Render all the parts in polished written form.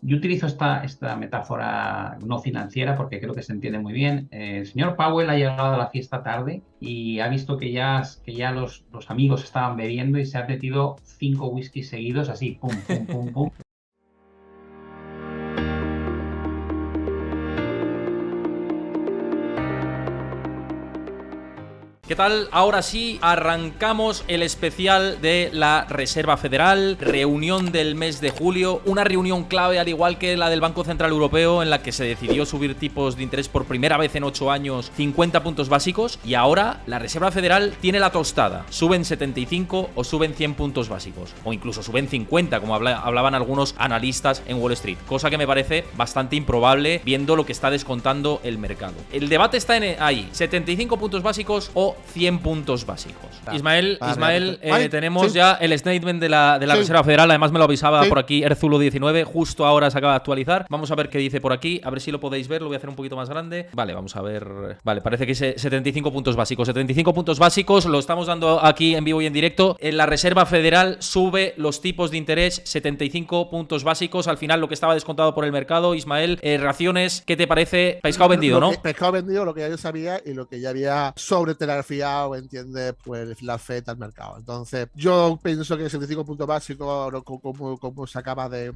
Yo utilizo esta metáfora no financiera porque creo que se entiende muy bien. El señor Powell ha llegado a la fiesta tarde y ha visto que ya los amigos estaban bebiendo y se ha metido 5 whiskies seguidos, así, pum, pum, pum, pum. ¿Qué tal? Ahora sí, arrancamos el especial de la Reserva Federal, reunión del mes de julio, una reunión clave al igual que la del Banco Central Europeo en la que se decidió subir tipos de interés por primera vez en 8 años 50 puntos básicos y ahora la Reserva Federal tiene la tostada, suben 75 o suben 100 puntos básicos o incluso suben 50 como hablaban algunos analistas en Wall Street, cosa que me parece bastante improbable viendo lo que está descontando el mercado. El debate está ahí, 75 puntos básicos o 100 puntos básicos. Ismael, tenemos sí. ya el statement de la Sí. Reserva Federal, además me lo avisaba Sí. por aquí Erzulo19, justo ahora se acaba de actualizar. Vamos a ver qué dice por aquí, a ver si lo podéis ver, lo voy a hacer un poquito más grande. Vale, vamos a ver. Vale, parece que dice 75 puntos básicos. 75 puntos básicos, lo estamos dando aquí en vivo y en directo. En la Reserva Federal sube los tipos de interés 75 puntos básicos. Al final lo que estaba descontado por el mercado. Ismael, reacciones, ¿qué te parece? Pescado vendido, ¿no? Pescado vendido, lo que ya yo sabía y lo que ya había sobretelegrafiado, ¿entiendes? Pues la FED al mercado. Entonces, yo pienso que 75 puntos básicos, como se acaba de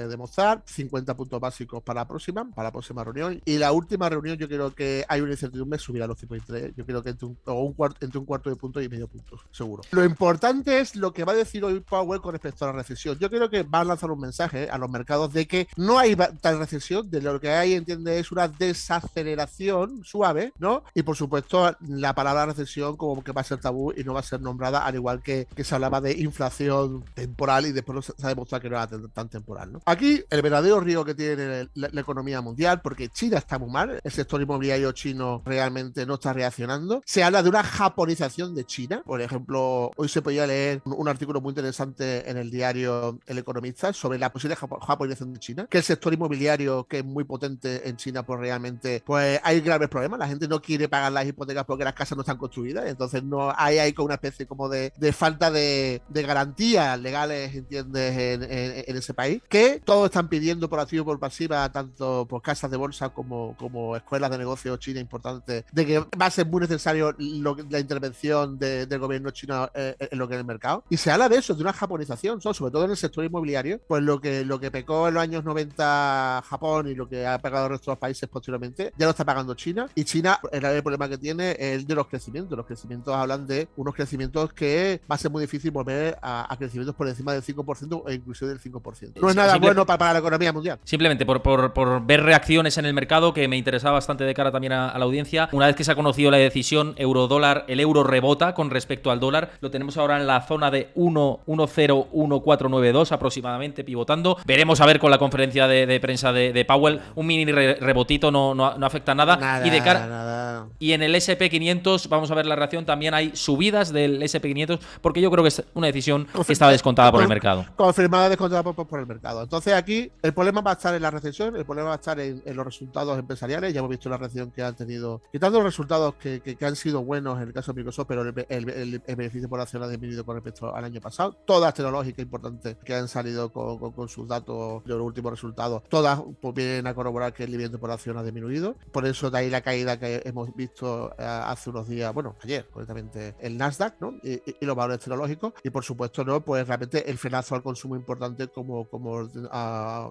demostrar, 50 puntos básicos para la próxima reunión. Y la última reunión, yo creo que hay una incertidumbre, subirá los tipos de interés. Yo creo que entre un cuarto de punto y medio punto, seguro. Lo importante es lo que va a decir hoy Powell con respecto a la recesión. Yo creo que va a lanzar un mensaje a los mercados de que no hay tal recesión, de lo que hay, entiende, es una desaceleración suave, ¿no? Y por supuesto, la palabra recesión como que va a ser tabú y no va a ser nombrada, al igual que se hablaba de inflación temporal y después se ha demostrado que no era tan temporal, ¿no? Aquí el verdadero riesgo que tiene la economía mundial, porque China está muy mal, el sector inmobiliario chino realmente no está reaccionando. Se habla de una japonización de China. Por ejemplo, hoy se podía leer un artículo muy interesante en el diario El Economista sobre la posible japonización de China, que el sector inmobiliario, que es muy potente en China, pues realmente pues hay graves problemas. La gente no quiere pagar las hipotecas porque las casas no están construidas, entonces no hay como una especie como de falta de garantías legales, ¿entiendes? En ese país, que todos están pidiendo por activa y por pasiva, tanto por casas de bolsa como escuelas de negocios chinas importantes, de que va a ser muy necesario la intervención del gobierno chino en lo que es el mercado. Y se habla de eso, de una japonización, ¿no? Sobre todo en el sector inmobiliario, pues lo que pecó en los años 90 Japón y lo que ha pegado el resto de los países posteriormente, ya lo está pagando China. Y China, el problema que tiene es el de los crecimientos. Los crecimientos hablan de unos crecimientos que va a ser muy difícil volver a crecimientos por encima del 5% o inclusive del 5%. No es nada bueno para la economía mundial. Simplemente por ver reacciones en el mercado, que me interesaba bastante de cara también a la audiencia. Una vez que se ha conocido la decisión euro-dólar, el euro rebota con respecto al dólar. Lo tenemos ahora en la zona de 1,1492 aproximadamente, pivotando. Veremos a ver con la conferencia de prensa de Powell. Un mini rebotito no afecta nada. Y de cara... Nada. Y en el S&P 500, vamos a ver la reacción, también hay subidas del S&P 500, porque yo creo que es una decisión que estaba descontada por el mercado. Confirmada, descontada por el mercado. Entonces aquí el problema va a estar en la recesión, el problema va a estar en los resultados empresariales. Ya hemos visto la recesión que han tenido, quitando los resultados que han sido buenos en el caso de Microsoft, pero el beneficio por acción ha disminuido con respecto al año pasado. Todas tecnológicas importantes que han salido con sus datos de los últimos resultados, todas pues, vienen a corroborar que el dividendo por acción ha disminuido. Por eso de ahí la caída que hemos visto hace unos días, bueno, ayer, concretamente el Nasdaq, ¿no? Y los valores tecnológicos. Y por supuesto, ¿no? Pues realmente el frenazo al consumo importante, como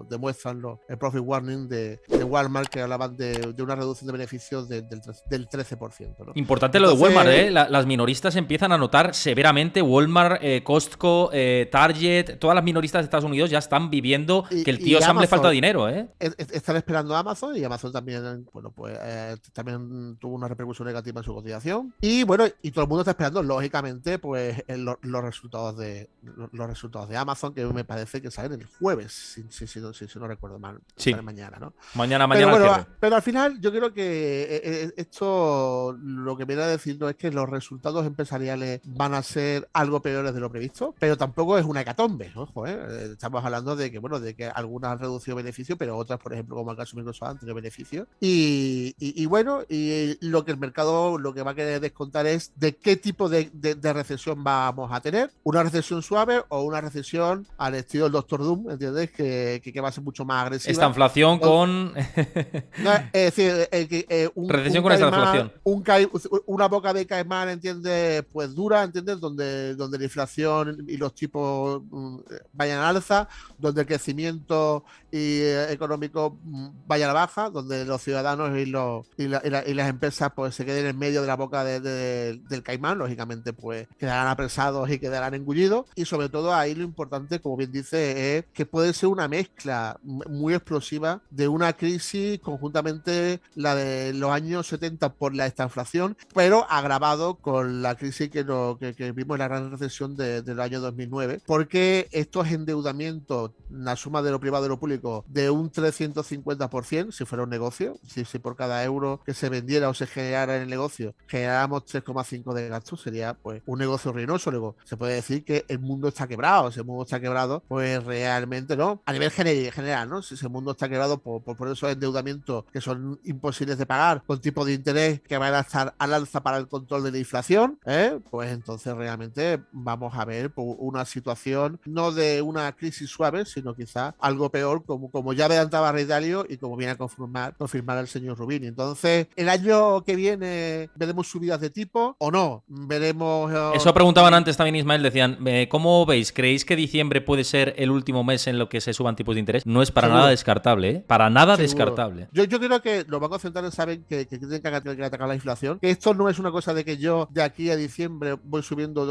demuestran el profit warning de Walmart, que hablaban de una reducción de beneficios del 13%, ¿no? Importante lo de Walmart, ¿eh? Las minoristas empiezan a notar severamente. Walmart, Costco, Target, todas las minoristas de Estados Unidos ya están viviendo que el tío Sam le falta dinero, ¿eh? Están esperando a Amazon, y Amazon también, bueno, pues también tuvo una repercusión negativa en su cotización. Y bueno, y todo el mundo está esperando, lógicamente, pues los resultados de Amazon, que me parece que salen el jueves, si no recuerdo mal. Sí. Mañana, ¿no? Mañana. Pero al final, yo creo que esto lo que viene a decirnos es que los resultados empresariales van a ser algo peores de lo previsto, pero tampoco es una hecatombe, ojo, estamos hablando de que, bueno, de que algunas han reducido beneficios, pero otras, por ejemplo, como el caso de Microsoft, han tenido beneficios. Y bueno, y lo que el mercado lo que va a querer descontar es de qué tipo de recesión vamos a tener, una recesión suave o una recesión al estilo del Doctor Doom, ¿entiendes? Que va a ser mucho más agresiva. Esta inflación con... No, es decir, recesión con esta inflación. Una boca de caimán, ¿entiendes? Pues dura, ¿entiendes? Donde la inflación y los tipos vayan al alza, donde el crecimiento económico vaya a la baja, donde los ciudadanos y las empresas pues se queden en medio de la boca del caimán, lógicamente pues quedarán apresados y quedarán engullidos, y sobre todo ahí lo importante, como bien dice, es que puede ser una mezcla muy explosiva de una crisis conjuntamente la de los años 70 por la estanflación, pero agravado con la crisis que vimos en la gran recesión del año 2009, porque estos endeudamientos, la suma de lo privado y lo público, de un 350%, si fuera un negocio, si por cada euro que se vendiera o se generara en el negocio generáramos 3,5 de gastos, sería pues un negocio ruinoso. Luego se puede decir que el mundo está quebrado. Si el mundo está quebrado, pues realmente no, a nivel general, ¿no? Si el mundo está quebrado por esos endeudamientos que son imposibles de pagar, con tipos de interés que van a estar al alza para el control de la inflación, pues entonces realmente vamos a ver una situación no de una crisis suave, sino quizá algo peor, como ya adelantaba Ray Dalio y como viene a confirmar el señor Rubini. Entonces, el año que viene veremos subidas de tipo o no, veremos... Eso preguntaban antes también, Ismael, decían, ¿cómo veis? ¿Creéis que diciembre puede ser el último mes en lo que se suban tipos de interés? No es para Seguro. nada descartable, ¿eh? Para nada Seguro. descartable. Yo creo que los bancos centrales saben que tienen que atacar la inflación, que esto no es una cosa de que yo de aquí a diciembre voy subiendo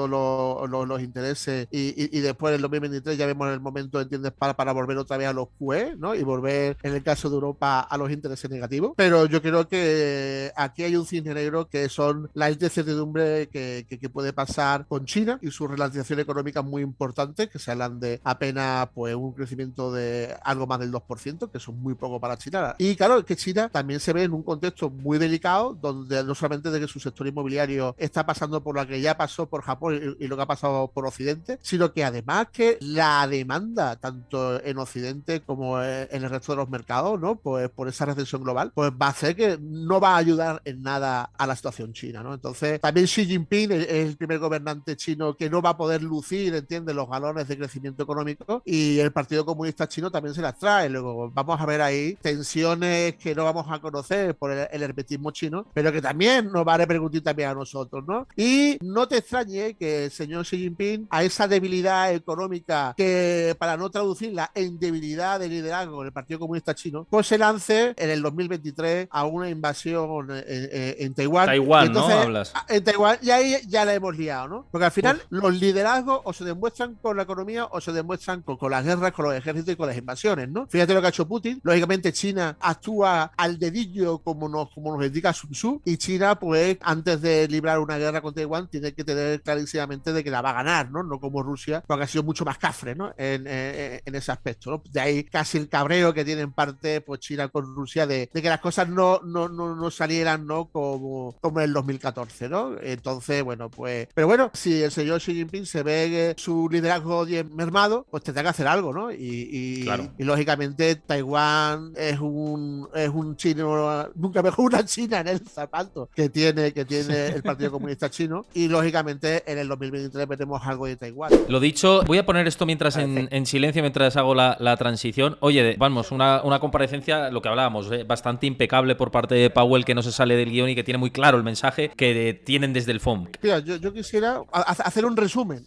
los intereses y después en el 2023 ya vemos el momento, ¿entiendes? Para volver otra vez a los QE, ¿no? Y volver, en el caso de Europa, a los intereses negativos. Pero yo creo que aquí hay un cisne negro que son la incertidumbre que puede pasar con China y su relanzación económica muy importante, que se hablan de apenas pues un crecimiento de algo más del 2%, que son muy poco para China. Y claro, es que China también se ve en un contexto muy delicado, donde no solamente de que su sector inmobiliario está pasando por lo que ya pasó por Japón y lo que ha pasado por Occidente, sino que además que la demanda, tanto en Occidente como en el resto de los mercados, ¿no? Pues por esa recesión global, pues va a hacer que no va a ayudar en nada a la situación china, ¿no? Entonces, también Xi Jinping es el primer gobernante chino que no va a poder lucir, ¿entiendes?, los galones de crecimiento económico, y el Partido Comunista Chino también se las trae. Luego vamos a ver ahí tensiones que no vamos a conocer por el hermetismo chino, pero que también nos va a repercutir también a nosotros, ¿no? Y no te extrañe que el señor Xi Jinping, a esa debilidad económica, que para no traducirla en debilidad de liderazgo en el Partido Comunista Chino, pues se lance en el 2023 a una invasión en Taiwán. Taiwán, entonces, ¿no? Hablas. En Taiwán, y ahí ya la hemos liado, ¿no? Porque al final los liderazgos o se demuestran con la economía o se demuestran con las guerras, con los ejércitos y con las invasiones, ¿no? Fíjate lo que ha hecho Putin. Lógicamente China actúa al dedillo como nos indica Sun Tzu, y China pues antes de librar una guerra con Taiwán tiene que tener clarísimamente de que la va a ganar, ¿no? No como Rusia, porque ha sido mucho más cafre, ¿no? En ese aspecto, ¿no? De ahí casi el cabreo que tiene en parte pues China con Rusia de que las cosas no salieran, ¿no? Como en el 2014, ¿no? Entonces, bueno, pues... Pero bueno, si el señor Xi Jinping se ve su liderazgo mermado, pues tendrá que hacer algo, ¿no? Claro. Y lógicamente Taiwán es un chino, nunca mejor una China en el zapato que tiene el Partido Comunista Chino, y lógicamente en el 2023 veremos algo de Taiwán. Lo dicho, voy a poner esto mientras en silencio mientras hago la transición. Oye, vamos, una comparecencia, lo que hablábamos, bastante impecable por parte de Powell, que no se sale del guión y que tiene muy claro el mensaje que tienen desde el FOMC. Mira, yo quisiera hacer un resumen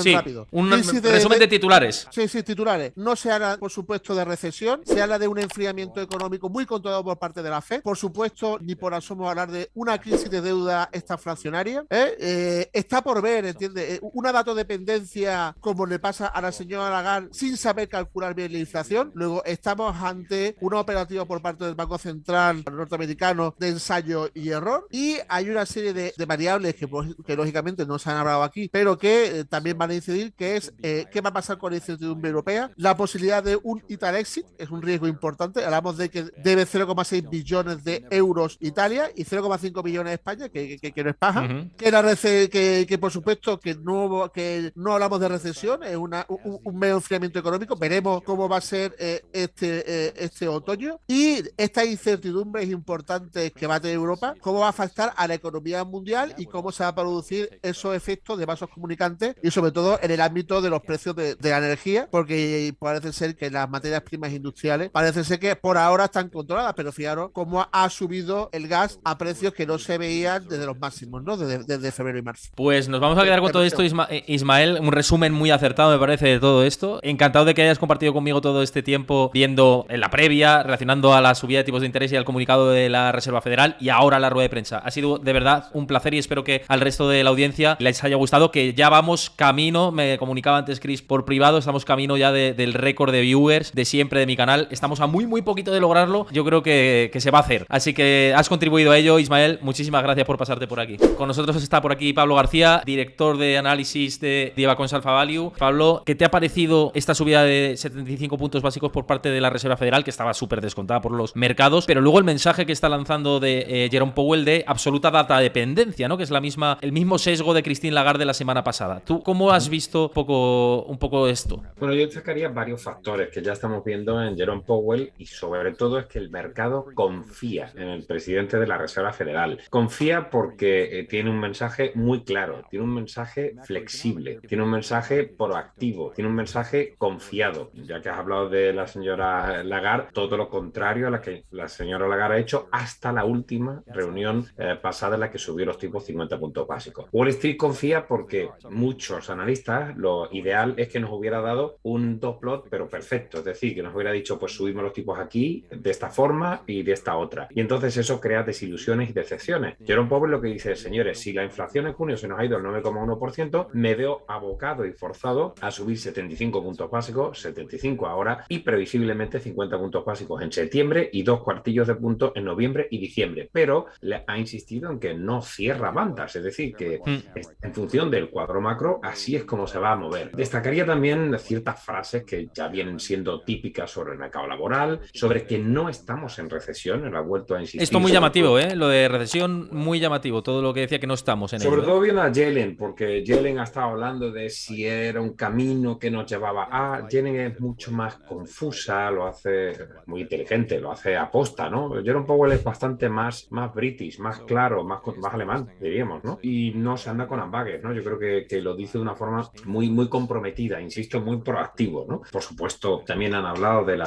sí, rápido. Un resumen de titulares. Sí, titulares. No se habla, por supuesto, de recesión, se habla de un enfriamiento económico muy controlado por parte de la FED. Por supuesto, ni por asomo hablar de una crisis de deuda estanflacionaria. Está por ver, ¿entiendes? Una datodependencia como le pasa a la señora Lagarde sin saber calcular bien la inflación. Luego estamos ante una operativa por parte del Banco Central norteamericano de ensayo y error, y hay una serie de variables que lógicamente no se han hablado aquí, pero que también van a incidir, que es qué va a pasar con la incertidumbre europea, la posibilidad de un Italexit, es un riesgo importante. Hablamos de que debe 0,6 billones de euros Italia y 0,5 billones España, que no es paja. Que por supuesto que no hablamos de recesión, es un medio enfriamiento económico. Veremos cómo va a ser este otoño, y esta incertidumbre es importante importantes que va a tener Europa, cómo va a afectar a la economía mundial y cómo se va a producir esos efectos de vasos comunicantes y sobre todo en el ámbito de los precios de la energía, porque parece ser que las materias primas industriales parece ser que por ahora están controladas, pero fijaros cómo ha subido el gas a precios que no se veían desde los máximos, ¿no? Desde febrero y marzo. Pues nos vamos a quedar con todo esto, Ismael. Un resumen muy acertado, me parece, de todo esto. Encantado de que hayas compartido conmigo todo este tiempo viendo en la previa, relacionando a la subida de tipos de interés y al comunicado de la Reserva Federal y ahora la rueda de prensa. Ha sido de verdad un placer y espero que al resto de la audiencia les haya gustado, que ya vamos camino, me comunicaba antes Chris por privado, estamos camino ya del récord de viewers de siempre de mi canal. Estamos a muy poquito de lograrlo. Yo creo que se va a hacer. Así que has contribuido a ello, Ismael. Muchísimas gracias por pasarte por aquí. Con nosotros está por aquí Pablo García, director de análisis de Divacons Alpha Value. Pablo, ¿qué te ha parecido esta subida de 75 puntos básicos por parte de la Reserva Federal, que estaba súper descontada por los mercados, pero luego el mensaje que está lanzando de Jerome Powell de absoluta data dependencia, ¿no? Que es el mismo sesgo de Christine Lagarde la semana pasada. ¿Tú cómo has visto un poco esto? Bueno, yo destacaría varios factores que ya estamos viendo en Jerome Powell y sobre todo es que el mercado confía en el presidente de la Reserva Federal. Confía porque tiene un mensaje muy claro, tiene un mensaje flexible, tiene un mensaje proactivo, tiene un mensaje confiado. Ya que has hablado de la señora Lagarde, todo lo contrario a la que la señora Lagarde ha hecho hasta la última reunión pasada en la que subió los tipos 50 puntos básicos. Wall Street confía porque muchos analistas, lo ideal es que nos hubiera dado un dot plot pero perfecto, es decir, que nos hubiera dicho pues subimos los tipos aquí de esta forma y de esta otra. Y entonces eso crea desilusiones y decepciones. Jerome Powell lo que dice es, señores, si la inflación en junio se nos ha ido al 9,1%, me veo abocado y forzado a subir 75 puntos básicos, 75 ahora y previsiblemente 50 puntos básicos en septiembre y 2 cuartillos de punto en noviembre y diciembre. Pero le ha insistido en que no cierra bandas, es decir, que en función del cuadro macro, así es como se va a mover. Destacaría también ciertas frases que ya vienen siendo típicas sobre el mercado laboral, sobre que no estamos en recesión, él ha vuelto a insistir. Esto muy llamativo, lo de recesión, muy llamativo, todo lo que decía que no estamos en ello. Sobre todo viendo a Yellen, porque Yellen ha estado hablando de si era un camino que nos llevaba a... Yellen es mucho más confusa, lo hace muy inteligente, lo hace aposta, ¿no? Jerome Powell es bastante más british, más claro, más alemán, diríamos, ¿no? Y no se anda con ambages, ¿no? Yo creo que lo dice de una forma muy comprometida, insisto, muy proactivo, ¿no? Por supuesto, también han hablado del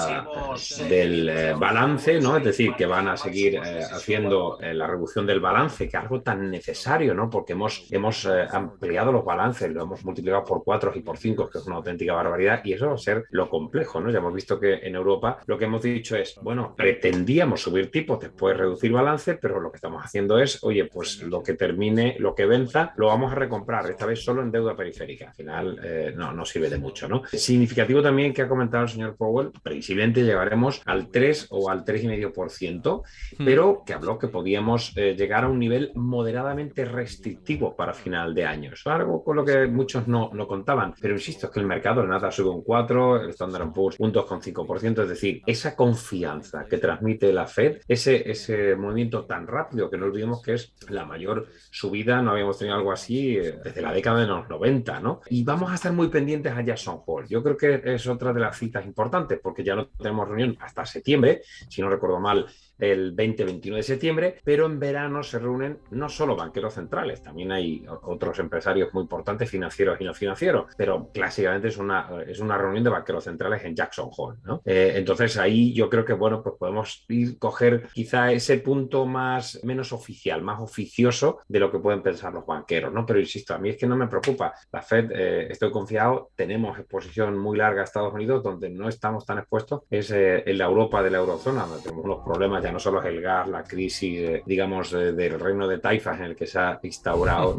balance, ¿no? Es decir, que van a seguir haciendo la reducción del balance, que es algo tan necesario, ¿no? Porque hemos ampliado los balances, lo hemos multiplicado por 4 y por 5, que es una auténtica barbaridad, y eso va a ser lo complejo, ¿no? Ya hemos visto que en Europa lo que hemos dicho es, bueno, pretendíamos subir tipos, después reducir balance, pero lo que estamos haciendo es, oye, pues lo que termine, lo que venza, lo vamos a recomprar, esta vez solo en deuda periférica. Al final no sirve de mucho, ¿no? Significativo también que ha comentado el señor Powell, previsiblemente llegaremos al 3 o al 3,5%, pero que habló que podíamos llegar a un nivel moderadamente restrictivo para final de año. Es algo con lo que muchos no contaban, pero insisto, es que el mercado, el Nasdaq sube un 4, el Standard & Poor's un 2,5%, es decir, esa confianza que transmite la Fed, ese movimiento tan rápido, que no olvidemos que es la mayor subida, no habíamos tenido algo así desde la década de los 90, ¿no? Y vamos a estar muy pendientes a Jackson Hole. Yo creo que es otra de las citas importantes, porque ya no tenemos reunión hasta septiembre, si no recuerdo mal, el 20-21 de septiembre, pero en verano se reúnen no solo banqueros centrales, también hay otros empresarios muy importantes, financieros y no financieros, pero clásicamente es una reunión de banqueros centrales en Jackson Hole, ¿no? Entonces ahí yo creo que, bueno, pues podemos coger quizá ese punto menos oficial, más oficioso de lo que pueden pensar los banqueros, ¿no? Pero insisto, a mí es que no me preocupa. La Fed, estoy confiado, tenemos exposición muy larga a Estados Unidos, donde no estamos tan expuestos, es en la Europa de la eurozona, donde tenemos unos problemas, ya no solo es el gas, la crisis, digamos, del reino de taifas en el que se ha instaurado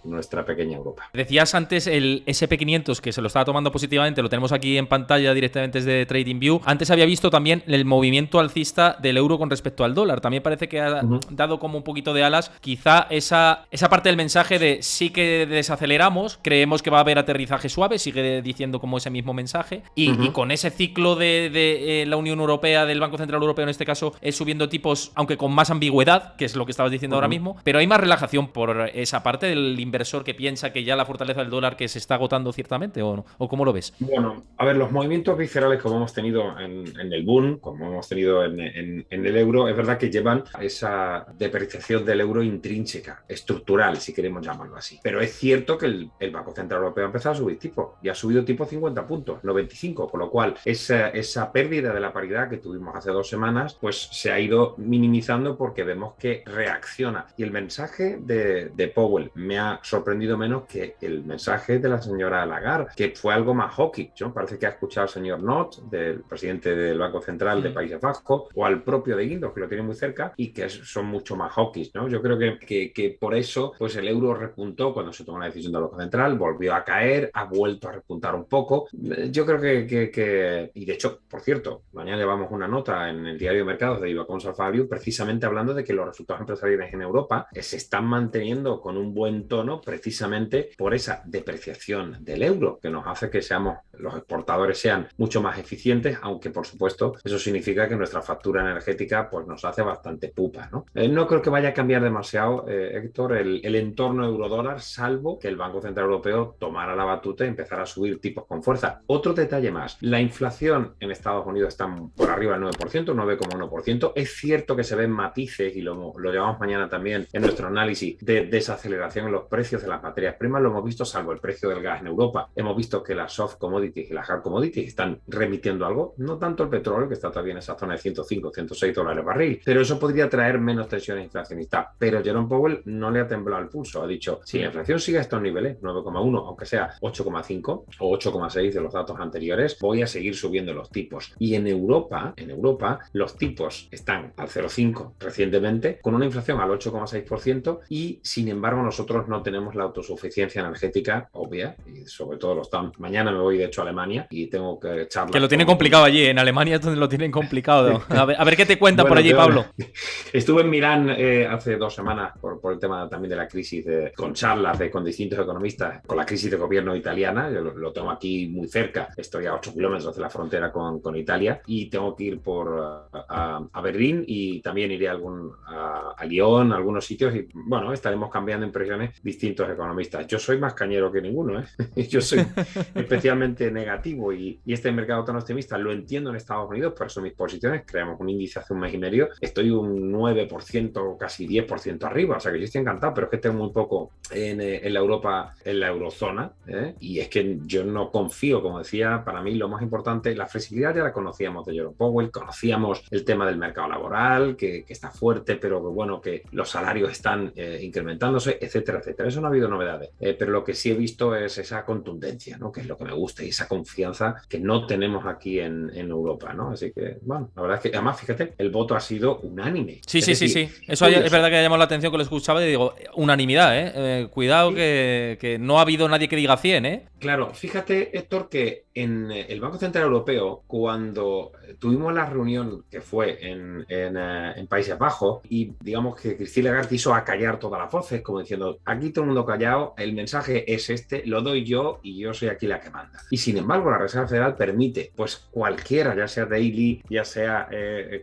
nuestra pequeña Europa. Decías antes el SP500, que se lo estaba tomando positivamente, lo tenemos aquí en pantalla directamente desde TradingView. Antes había visto también el movimiento alcista del euro con respecto al dólar. También parece que ha dado como un poquito de alas. Quizá esa parte del mensaje de sí que desaceleramos, creemos que va a haber aterrizaje suave, sigue diciendo como ese mismo mensaje. Y con ese ciclo de la Unión Europea, del Banco Central Europeo en este caso, es subiendo tipos, aunque con más ambigüedad, que es lo que estabas diciendo ahora mismo, pero hay más relajación por esa parte del inversor que piensa que ya la fortaleza del dólar que se está agotando ciertamente, ¿o no? ¿O cómo lo ves? Bueno, a ver, los movimientos viscerales como hemos tenido en el boom, como hemos tenido en en el euro es verdad que llevan esa depreciación del euro intrínseca, estructural, si queremos llamarlo así. Pero es cierto que el Banco Central Europeo ha empezado a subir tipos y ha subido tipo 50 puntos, no 25, con lo cual esa pérdida de la paridad que tuvimos hace 2 semanas, pues se ha ido minimizando porque vemos que reacciona. Y el mensaje de Powell me ha sorprendido menos que el mensaje de la señora Lagarde, que fue algo más hawkish, ¿no? Parece que ha escuchado al señor Knott, del presidente del Banco Central de Países Bajos, o al propio de Guindos, que lo tiene muy cerca, y que son mucho más hawkish, ¿no? Yo creo que por eso pues el euro repuntó cuando se tomó la decisión del Banco Central, volvió a caer, ha vuelto a repuntar un poco. Yo creo que y de hecho, por cierto, mañana llevamos una nota en el diario de Mercados de Iva Consalfabio, precisamente hablando de que los resultados empresariales en Europa se están manteniendo con un buen tono precisamente por esa depreciación del euro, que nos hace que los exportadores sean mucho más eficientes, aunque por supuesto eso significa que nuestra factura energética pues nos hace bastante pupa, ¿no? No creo que vaya a cambiar demasiado, Héctor, el entorno euro-dólar, salvo que el Banco Central Europeo tomara la batuta y empezara a subir tipos con fuerza. Otro detalle más, la inflación en Estados Unidos está por arriba del 9%, 9,1%. Es cierto que se ven matices, y lo llevamos mañana también en nuestro análisis, de desaceleración en los precios de las materias primas. Lo hemos visto, salvo el precio del gas en Europa. Hemos visto que las soft commodities y las hard commodities están remitiendo algo, no tanto el petróleo, que está todavía en esa zona de 105, 106 dólares barril, pero eso podría traer menos tensiones inflacionistas. Pero Jerome Powell no le ha temblado el pulso, ha dicho, si la inflación sigue a estos niveles, 9,1, aunque sea 8,5 o 8,6 de los datos anteriores, voy a seguir subiendo los tipos. Y en Europa, los tipos están al 0,5 recientemente, con una inflación al 8,6%, y sin embargo nosotros no tenemos la autosuficiencia energética obvia, y sobre todo mañana me voy de hecho a Alemania y tengo que charlar. Que lo tienen complicado allí, en Alemania es donde lo tienen complicado. A ver qué te cuenta por allí, Pablo. Estuve en Milán hace 2 semanas por el tema también de la crisis, con charlas con distintos economistas, con la crisis de gobierno italiana. Yo lo tengo aquí muy cerca, estoy a 8 kilómetros de la frontera con Italia, y tengo que ir a Berlín, y también iré a Lyon, a algunos sitios, y bueno, estaremos cambiando impresiones distintos economistas. Yo soy más cañero que ninguno, ¿eh? Yo soy especialmente negativo, y este mercado tan optimista lo entiendo en Estados Unidos, por eso mis posiciones, creamos un índice hace un mes y medio, estoy un 9%, casi 10% arriba, o sea que yo estoy encantado, pero es que tengo muy poco en la Europa, en la eurozona, y es que yo no confío, como decía, para mí lo más importante, la flexibilidad ya la conocíamos de Jerome Powell, conocíamos el tema del mercado laboral, que está fuerte, pero bueno, que los salarios están incrementándose, etcétera, etcétera. Eso no ha habido novedades, pero lo que sí he visto es esa contundencia, ¿no? Que es lo que me gusta, y esa confianza que no tenemos aquí en Europa, ¿no? Así que, bueno, la verdad es que, además, fíjate, el voto ha sido unánime. Sí. Eso es verdad que ha llamado la atención, que lo escuchaba y digo, unanimidad, cuidado, sí. que no ha habido nadie que diga 100, ¿eh? Claro, fíjate, Héctor, que en el Banco Central Europeo, cuando tuvimos la reunión que fue en Países Bajos, y digamos que Christine Lagarde hizo acallar todas las voces, como diciendo, aquí todo el mundo callado, el mensaje es este, lo doy yo y yo soy aquí la que manda. Y sin embargo, la Reserva Federal permite, pues cualquiera, ya sea Daly, ya sea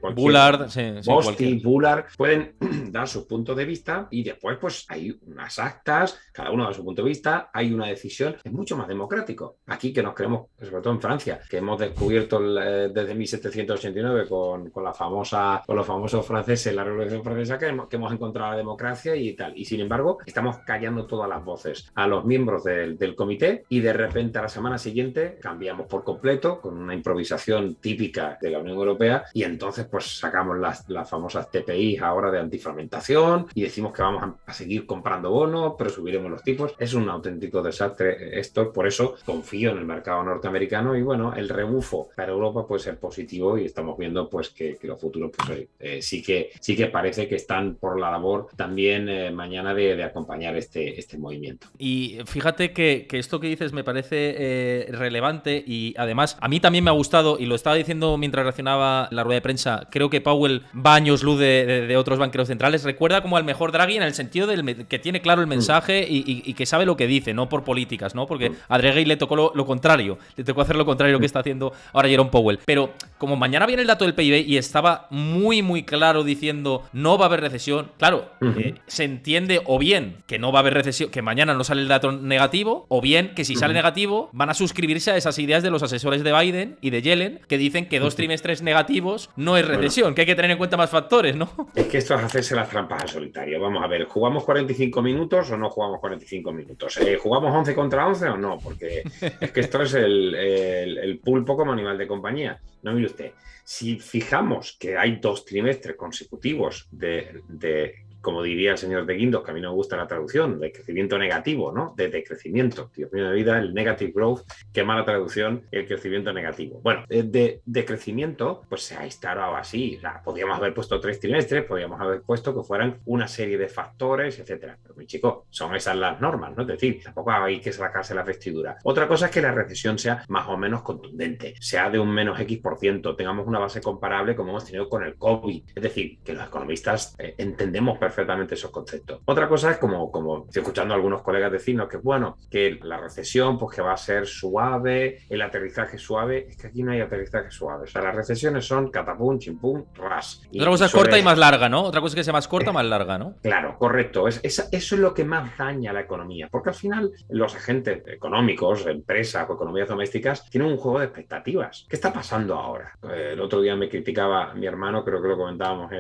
cualquier Bullard, Bostic, Bullard, pueden dar sus puntos de vista, y después pues hay unas actas, cada uno da su punto de vista, hay una decisión, es mucho más democrático. Aquí, que nos creemos, sobre todo en Francia, que hemos descubierto desde 1789 con los famosos franceses, la Revolución Francesa, que hemos encontrado la democracia y tal. Y sin embargo, estamos callando todas las voces a los miembros del comité, y de repente a la semana siguiente cambiamos por completo con una improvisación típica de la Unión Europea, y entonces pues sacamos las famosas TPI ahora de antifragmentación, y decimos que vamos a seguir comprando bonos, pero subiremos los tipos. Es un auténtico desastre esto, por eso confío en el mercado norteamericano, y bueno, el rebufo para Europa puede ser positivo, y estamos viendo pues que los futuros pues sí que parece que están por la labor también mañana de acompañar este movimiento. Y fíjate que esto que dices me parece relevante, y además a mí también me ha gustado, y lo estaba diciendo mientras reaccionaba la rueda de prensa, creo que Powell va años luz de otros banqueros centrales, recuerda como al mejor Draghi en el sentido que tiene claro el mensaje y que sabe lo que dice, no por políticas, ¿no? Porque a Draghi le tocó lo contrario, le tocó hacer lo contrario que está haciendo ahora Jerome Powell. Pero como mañana viene el dato del PIB y estaba muy muy claro diciendo no va a haber recesión, claro, se entiende o bien que no va a haber recesión, que mañana no sale el dato negativo, o bien que si sale negativo van a suscribirse a esas ideas de los asesores de Biden y de Yellen, que dicen que 2 trimestres negativos no es recesión. recesión, que hay que tener en cuenta más factores, ¿no? Es que esto es hacerse las trampas al solitario. Vamos a ver, ¿jugamos 45 minutos o no jugamos 45 minutos? ¿Jugamos 11 contra 11 o no? Porque es que esto es el pulpo como animal de compañía. No, mire usted, si fijamos que hay 2 trimestres consecutivos de como diría el señor de Guindos, que a mí no me gusta la traducción, de crecimiento negativo, ¿no? De decrecimiento. Dios mío de vida, el negative growth, qué mala traducción, el crecimiento negativo. Bueno, de crecimiento, pues se ha instalado así. O sea, podríamos haber puesto 3 trimestres, podríamos haber puesto que fueran una serie de factores, etcétera. Pero, mi chico, son esas las normas, ¿no? Es decir, tampoco hay que sacarse la vestidura. Otra cosa es que la recesión sea más o menos contundente, sea de un menos X%, tengamos una base comparable como hemos tenido con el COVID. Es decir, que los economistas entendemos perfectamente esos conceptos. Otra cosa es como estoy escuchando a algunos colegas decirnos que bueno, que la recesión pues que va a ser suave, el aterrizaje suave. Es que aquí no hay aterrizaje suave. O sea, las recesiones son catapum, chimpum, ras. Otra cosa es corta y más larga, ¿no? Otra cosa es que sea más corta o más larga, ¿no? Claro, correcto. Eso es lo que más daña a la economía. Porque al final los agentes económicos, empresas o economías domésticas tienen un juego de expectativas. ¿Qué está pasando ahora? El otro día me criticaba mi hermano, creo que lo comentábamos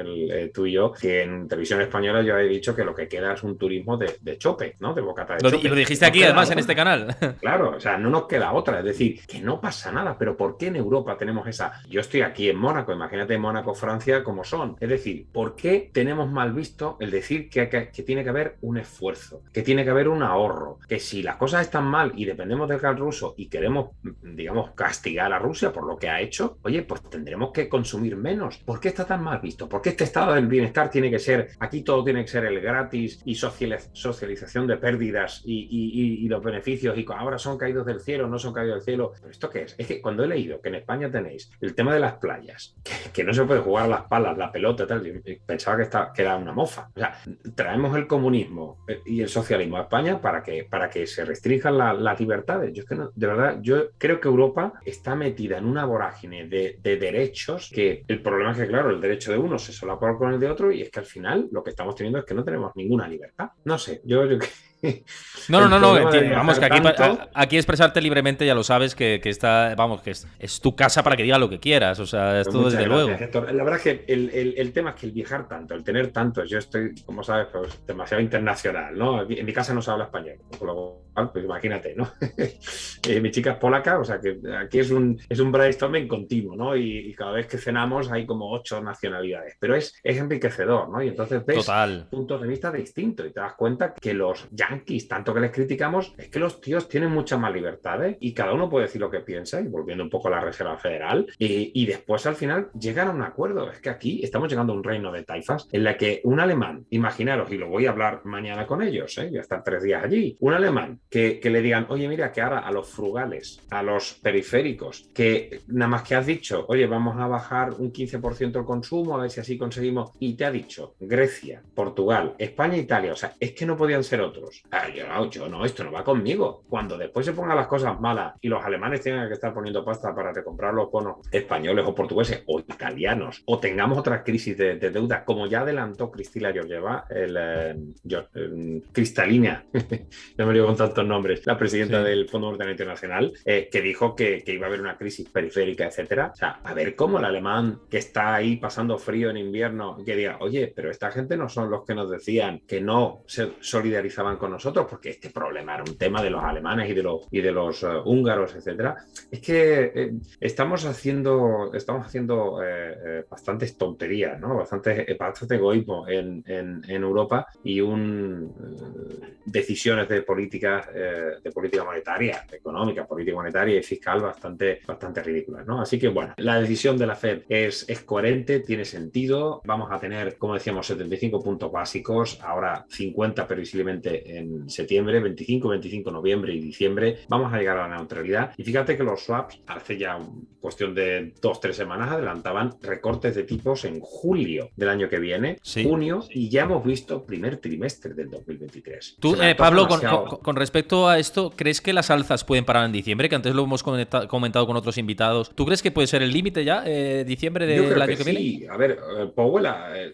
tú y yo, que en televisión española yo he dicho que lo que queda es un turismo de chope, ¿no? De bocata de chope. Y lo dijiste aquí, además, en este canal. Claro, o sea, no nos queda otra. Es decir, que no pasa nada. Pero ¿por qué en Europa tenemos esa? Yo estoy aquí en Mónaco, imagínate Mónaco, Francia, como son. Es decir, ¿por qué tenemos mal visto el decir que tiene que haber un esfuerzo, que tiene que haber un ahorro, que si las cosas están mal y dependemos del gas ruso y queremos, digamos, castigar a Rusia por lo que ha hecho, oye, pues tendremos que consumir menos? ¿Por qué está tan mal visto? ¿Por qué este estado del bienestar tiene que ser, aquí todo tiene que ser el gratis y socialización de pérdidas y los beneficios y ahora son caídos del cielo, no son caídos del cielo? ¿Pero esto qué es? Es que cuando he leído que en España tenéis el tema de las playas, que no se puede jugar a las palas, la pelota, tal, pensaba que era una mofa. O sea, traemos el comunismo y el socialismo a España para que se restrinjan las libertades. Yo es que no, de verdad, yo creo que Europa está metida en una vorágine de derechos que el problema es que, claro, el derecho de uno se solapa con el de otro y es que al final lo que estamos teniendo es que no tenemos ninguna libertad. No sé, yo No, vamos, que aquí expresarte libremente ya lo sabes que está, vamos, que es tu casa para que diga lo que quieras, o sea, esto desde luego. Héctor. La verdad es que el tema es que el viajar tanto, el tener tanto, yo estoy, como sabes, pues demasiado internacional, ¿no? En mi casa no se habla español, con lo cual, pues imagínate, ¿no? Mi chica es polaca, o sea que aquí es un brainstorming continuo, ¿no? Y cada vez que cenamos hay como 8 nacionalidades, pero es enriquecedor, ¿no? Y entonces ves puntos de vista distintos y te das cuenta que los yanquis, tanto que les criticamos, es que los tíos tienen muchas más libertades y cada uno puede decir lo que piensa, y volviendo un poco a la Reserva Federal, y después al final llegan a un acuerdo. Es que aquí estamos llegando a un reino de taifas en la que un alemán, imaginaros, y lo voy a hablar mañana con ellos, voy a estar 3 días allí, un alemán que le digan, oye, mira, que ahora a los frugales, a los periféricos, que nada más que has dicho, oye, vamos a bajar un 15% el consumo, a ver si así conseguimos, y te ha dicho Grecia, Portugal, España, Italia, o sea, es que no podían ser otros. Yo no, esto no va conmigo. Cuando después se pongan las cosas malas y los alemanes tengan que estar poniendo pasta para recomprar los bonos españoles o portugueses o italianos, o tengamos otra crisis de deuda, como ya adelantó Cristina Georgieva, Cristalina, no me lío con tantos nombres, la presidenta del Fondo Monetario Internacional, que dijo que iba a haber una crisis periférica, etcétera. O sea, a ver cómo el alemán que está ahí pasando frío en invierno, que diga, oye, pero esta gente no son los que nos decían que no se solidarizaban con nosotros, porque este problema era un tema de los alemanes y de los húngaros, etcétera. Es que estamos haciendo bastantes tonterías, ¿no? Bastante egoísmo en Europa y decisiones de política monetaria, económica, política monetaria y fiscal bastante ridículas, ¿no? Así que bueno, la decisión de la Fed es coherente, tiene sentido. Vamos a tener, como decíamos, 75 puntos básicos, ahora 50 previsiblemente en septiembre, 25 noviembre y diciembre. Vamos a llegar a la neutralidad. Y fíjate que los swaps hace ya cuestión de 2-3 semanas adelantaban recortes de tipos en julio del año que viene, junio, y ya hemos visto primer trimestre del 2023. Tú, Pablo, con respecto a esto, ¿crees que las alzas pueden parar en diciembre? Que antes lo hemos comentado con otros invitados. ¿Tú crees que puede ser el límite ya, diciembre del año que viene? Sí, a ver, Powell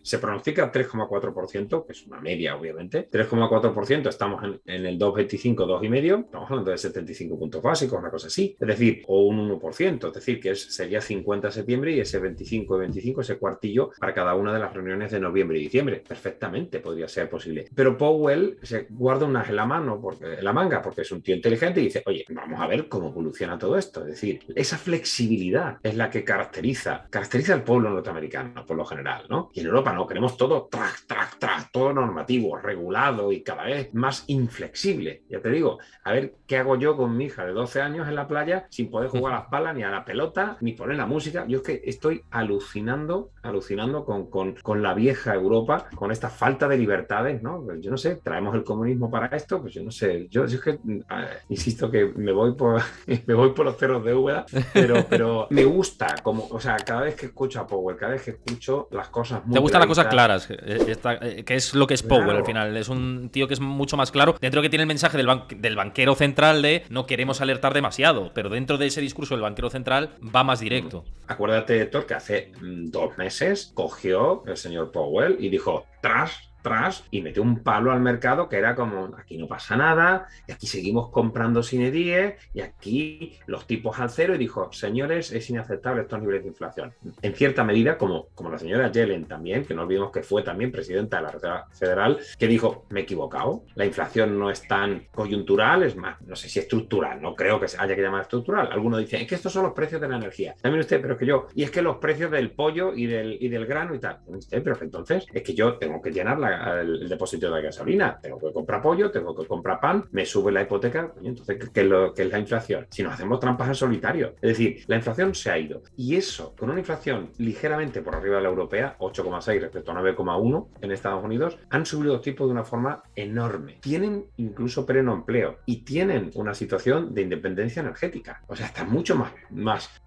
se pronostica 3,4%, que es una media, obviamente. 3,4%, estamos en el 2,25, 2,5, estamos hablando de 75 puntos básicos, una cosa así. Es decir, o un 1%, es decir, que sería 50 de septiembre y ese 25 de 25, ese cuartillo para cada una de las reuniones de noviembre y diciembre. Perfectamente podría ser posible. Pero Powell se guarda unas en la manga porque es un tío inteligente y dice, oye, vamos a ver cómo evoluciona todo esto. Es decir, esa flexibilidad es la que caracteriza al pueblo norteamericano por lo general, ¿no? Y en Europa no, queremos todo todo normativo, regulado y cada vez más inflexible. Ya te digo, a ver qué hago yo con mi hija de 12 años en la playa sin poder jugar a las palas, ni a la pelota, ni poner la música. Yo es que estoy alucinando con la vieja Europa, con esta falta de libertades, ¿no? Yo no sé, traemos el comunismo para esto, pues yo no sé. Yo es que, insisto que me voy por los cerros de Úbeda, pero me gusta, o sea, cada vez que escucho a Powell, cada vez que escucho las cosas muy te gustan las cosas claritas, claras, que es lo que es Powell al final. Es un tío que es mucho más claro. Dentro que tiene el mensaje del banquero central de no queremos alertar demasiado, pero dentro de ese discurso del banquero central va más directo. Acuérdate, Héctor, que hace 2 meses cogió el señor Powell y dijo, tras, y metió un palo al mercado que era como, aquí no pasa nada, y aquí seguimos comprando sin 10, y aquí los tipos al cero, y dijo, señores, es inaceptable estos niveles de inflación. En cierta medida, como la señora Yellen también, que no olvidemos que fue también presidenta de la Reserva Federal, que dijo, me he equivocado, la inflación no es tan coyuntural, es más, no sé si estructural, no creo que haya que llamar estructural. Algunos dicen, es que estos son los precios de la energía. También usted, pero es que yo, y es que los precios del pollo y del grano y tal. Usted, pero que entonces es que yo tengo que llenar el depósito de la gasolina, tengo que comprar pollo, tengo que comprar pan, me sube la hipoteca. Entonces, ¿qué es la inflación? Si nos hacemos trampas al solitario. Es decir, la inflación se ha ido. Y eso, con una inflación ligeramente por arriba de la europea, 8,6 respecto a 9,1 en Estados Unidos, han subido los tipos de una forma enorme. Tienen incluso pleno empleo y tienen una situación de independencia energética. O sea, están mucho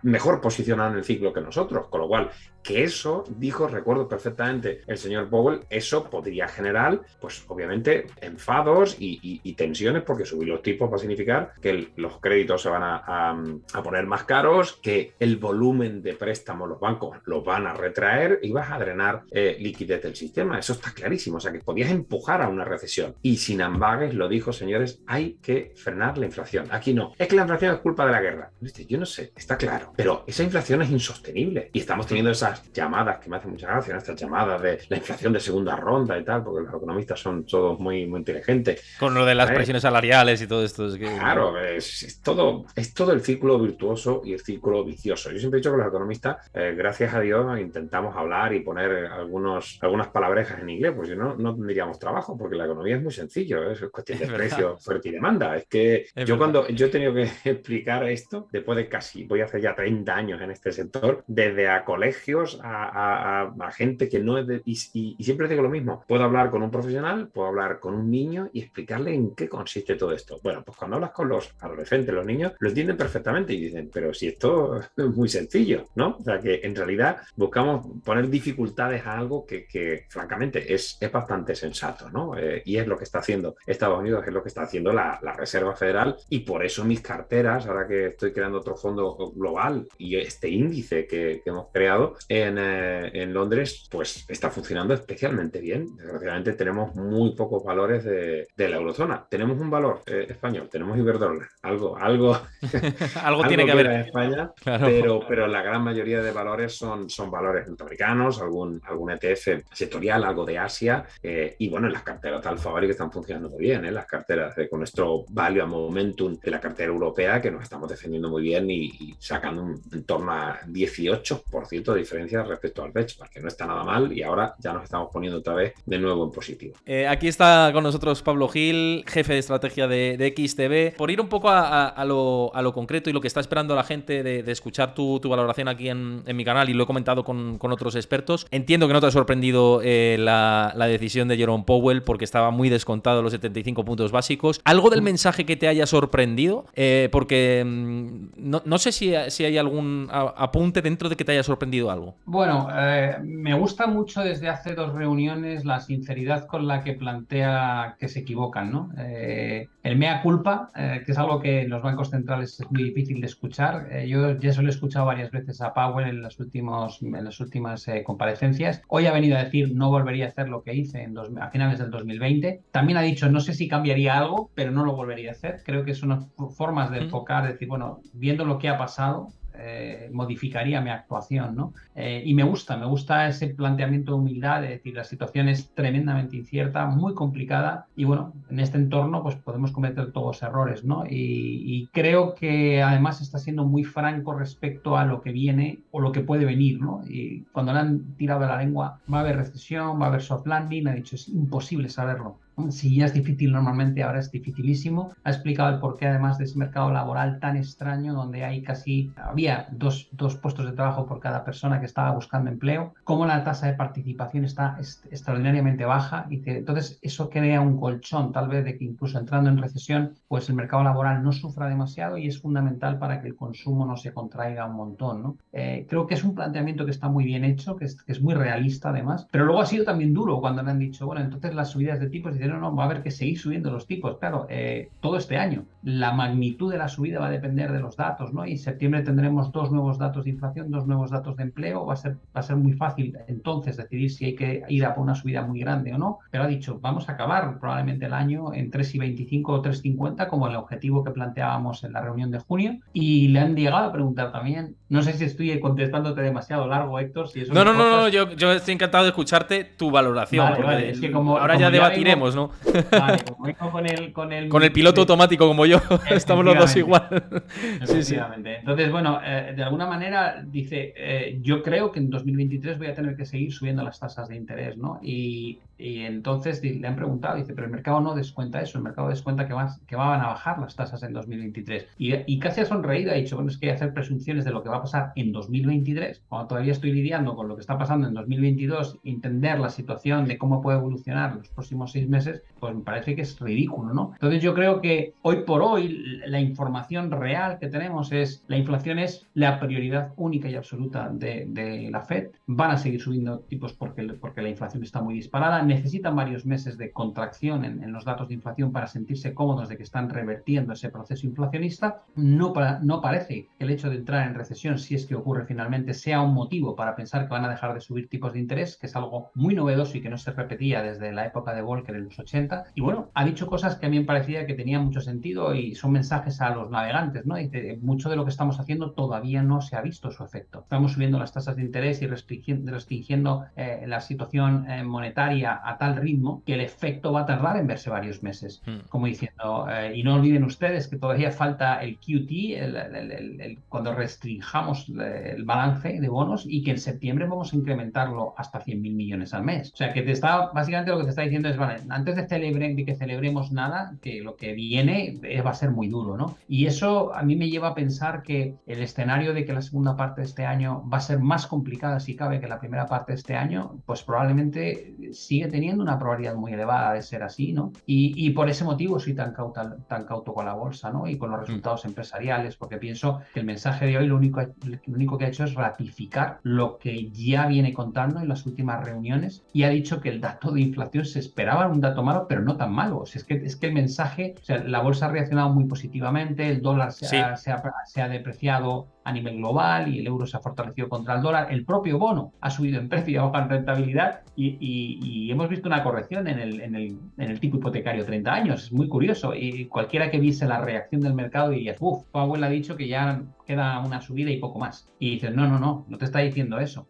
mejor posicionados en el ciclo que nosotros, con lo cual, que eso, recuerdo perfectamente el señor Powell, eso podría generar, pues obviamente, enfados y tensiones, porque subir los tipos va a significar que los créditos se van a poner más caros, que el volumen de préstamos los bancos los van a retraer y vas a drenar liquidez del sistema. Eso está clarísimo. O sea, que podías empujar a una recesión. Y sin ambages lo dijo, señores, hay que frenar la inflación. Aquí no. Es que la inflación es culpa de la guerra. Yo no sé, está claro. Pero esa inflación es insostenible. Y estamos teniendo esas llamadas que me hacen mucha gracia, ¿no? Estas llamadas de la inflación de segunda ronda y tal, porque los economistas son todos muy, muy inteligentes. Con lo de las presiones salariales y todo esto. Claro, es todo el círculo virtuoso y el círculo vicioso. Yo siempre he dicho que los economistas, gracias a Dios, intentamos hablar y poner algunas palabrejas en inglés, pues si no tendríamos trabajo, porque la economía es muy sencillo, es cuestión de precio, oferta y demanda. Es que cuando yo he tenido que explicar esto, después de voy a hacer ya 30 años en este sector, desde a colegios, a gente que no es y siempre digo lo mismo, puedo hablar con un profesional, puedo hablar con un niño y explicarle en qué consiste todo esto. Bueno, pues cuando hablas con los adolescentes, los niños, lo entienden perfectamente y dicen, pero si esto es muy sencillo, ¿no? O sea, que en realidad buscamos poner dificultades a algo que francamente es bastante sensato, ¿no? Y es lo que está haciendo Estados Unidos, es lo que está haciendo la Reserva Federal, y por eso mis carteras, ahora que estoy creando otro fondo global y este índice que hemos creado en Londres, pues está funcionando especialmente bien. Desgraciadamente tenemos muy pocos valores de la eurozona. Tenemos un valor español, tenemos Iberdrola, algo algo tiene que haber en España, claro. pero la gran mayoría de valores son valores norteamericanos, algún ETF sectorial, algo de Asia, y bueno, las carteras de Alfa Value que están funcionando muy bien, las carteras con nuestro value a momentum de la cartera europea, que nos estamos defendiendo muy bien y sacando en torno a 18% de diferencia respecto al benchmark, que no está nada mal, y ahora ya nos estamos poniendo otra vez de nuevo en positivo. Aquí está con nosotros Pablo Gil, jefe de estrategia de XTB. Por ir un poco a lo concreto y lo que está esperando la gente de escuchar tu valoración aquí en mi canal, y lo he comentado con otros expertos, entiendo que no te ha sorprendido la decisión de Jerome Powell, porque estaba muy descontado los 75 puntos básicos. ¿Algo del mensaje que te haya sorprendido? Porque no sé si hay algún apunte dentro de que te haya sorprendido algo. Bueno, me gusta mucho desde hace 2 reuniones la la sinceridad con la que plantea que se equivocan, ¿no? El mea culpa, que es algo que en los bancos centrales es muy difícil de escuchar. Yo ya se lo he escuchado varias veces a Powell en las últimas comparecencias. Hoy ha venido a decir no volvería a hacer lo que hice a finales del 2020. También ha dicho no sé si cambiaría algo, pero no lo volvería a hacer. Creo que son formas de enfocar, decir, bueno, viendo lo que ha pasado, modificaría mi actuación, ¿no? Y me gusta ese planteamiento de humildad, de decir, la situación es tremendamente incierta, muy complicada, y bueno, en este entorno pues podemos cometer todos errores, ¿no? Y creo que además está siendo muy franco respecto a lo que viene o lo que puede venir, ¿no? Y cuando le han tirado de la lengua, va a haber recesión, va a haber soft landing, ha dicho, es imposible saberlo. Si ya es difícil normalmente, ahora es dificilísimo. Ha explicado el porqué, además, de ese mercado laboral tan extraño, donde había dos puestos de trabajo por cada persona que estaba buscando empleo, cómo la tasa de participación está extraordinariamente baja, y que entonces eso crea un colchón, tal vez, de que incluso entrando en recesión, pues el mercado laboral no sufra demasiado, y es fundamental para que el consumo no se contraiga un montón, ¿no? Creo que es un planteamiento que está muy bien hecho, que es muy realista además, pero luego ha sido también duro cuando le han dicho, bueno, entonces las subidas de tipos, no, va a haber que seguir subiendo los tipos, claro, todo este año. La magnitud de la subida va a depender de los datos, ¿no? Y en septiembre tendremos 2 nuevos datos de inflación, 2 nuevos datos de empleo. Va a ser muy fácil entonces decidir si hay que ir a por una subida muy grande o no, pero ha dicho, vamos a acabar probablemente el año en 3,25 o 3,50 como el objetivo que planteábamos en la reunión de junio, y le han llegado a preguntar también, no sé si estoy contestándote demasiado largo, Héctor, si eso no, yo estoy encantado de escucharte tu valoración, vale, es que ahora ya debatiremos, ¿no? Vale, como vengo con el piloto automático como yo, estamos los dos igual. Efectivamente. Sí. Entonces, bueno, de alguna manera dice, yo creo que en 2023 voy a tener que seguir subiendo las tasas de interés, ¿no? Y entonces le han preguntado, dice, pero el mercado no descuenta eso, el mercado descuenta que van a bajar las tasas en 2023. Y casi ha sonreído, ha dicho, bueno, es que hacer presunciones de lo que va a pasar en 2023, cuando todavía estoy lidiando con lo que está pasando en 2022, entender la situación de cómo puede evolucionar los próximos 6 meses, pues me parece que es ridículo, ¿no? Entonces yo creo que hoy por hoy la información real que tenemos es, la inflación es la prioridad única y absoluta de la Fed. Van a seguir subiendo tipos porque la inflación está muy disparada. Necesitan varios meses de contracción en los datos de inflación para sentirse cómodos de que están revertiendo ese proceso inflacionista. No parece que el hecho de entrar en recesión, si es que ocurre finalmente, sea un motivo para pensar que van a dejar de subir tipos de interés, que es algo muy novedoso y que no se repetía desde la época de Volcker en los 80. Y bueno, ha dicho cosas que a mí me parecía que tenían mucho sentido y son mensajes a los navegantes, ¿no? Dice, mucho de lo que estamos haciendo todavía no se ha visto su efecto. Estamos subiendo las tasas de interés y restringiendo la situación monetaria a tal ritmo que el efecto va a tardar en verse varios meses. Como diciendo, y no olviden ustedes que todavía falta el QT, cuando restringamos el balance de bonos, y que en septiembre vamos a incrementarlo hasta 100.000 millones al mes. O sea, que básicamente lo que te está diciendo es, vale, antes de que celebremos nada, que lo que viene va a ser muy duro, ¿no? Y eso a mí me lleva a pensar que el escenario de que la segunda parte de este año va a ser más complicada, si cabe, que la primera parte de este año, pues probablemente sigue teniendo una probabilidad muy elevada de ser así, ¿no? Y por ese motivo soy tan cauto con la bolsa, ¿no? Y con los resultados empresariales, porque pienso que el mensaje de hoy lo único que ha hecho es ratificar lo que ya viene contando en las últimas reuniones, y ha dicho que el dato de inflación se esperaba un dato malo, pero no tan malo. O sea, es que el mensaje, o sea, la bolsa ha reaccionado muy positivamente, el dólar se ha depreciado a nivel global y el euro se ha fortalecido contra el dólar. El propio bono ha subido en precio y ha bajado en rentabilidad, y hemos visto una corrección en el tipo hipotecario 30 años. Es muy curioso, y cualquiera que viese la reacción del mercado diría, Powell ha dicho que ya queda una subida y poco más. Y dices, no te está diciendo eso.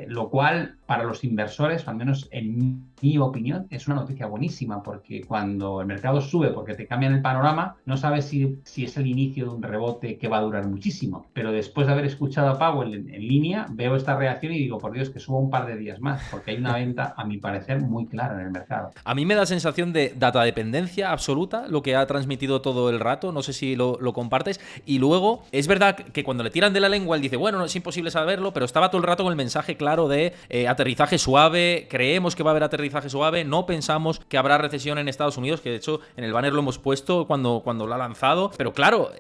Lo cual, para los inversores, al menos en mi opinión, es una noticia buenísima, porque cuando el mercado sube porque te cambian el panorama, no sabes si es el inicio de un rebote que va a durar muchísimo. Pero después de haber escuchado a Powell en línea, veo esta reacción y digo, por Dios, que suba un par de días más, porque hay una venta, a mi parecer, muy clara en el mercado. A mí me da sensación de datadependencia absoluta, lo que ha transmitido todo el rato. No sé si lo compartes. Y luego, es verdad que cuando le tiran de la lengua, él dice, bueno, no es imposible saberlo, pero estaba todo el rato con el mensaje claro de aterrizaje suave, creemos que va a haber aterrizaje suave, no pensamos que habrá recesión en Estados Unidos, que de hecho en el banner lo hemos puesto cuando lo ha lanzado. Pero claro,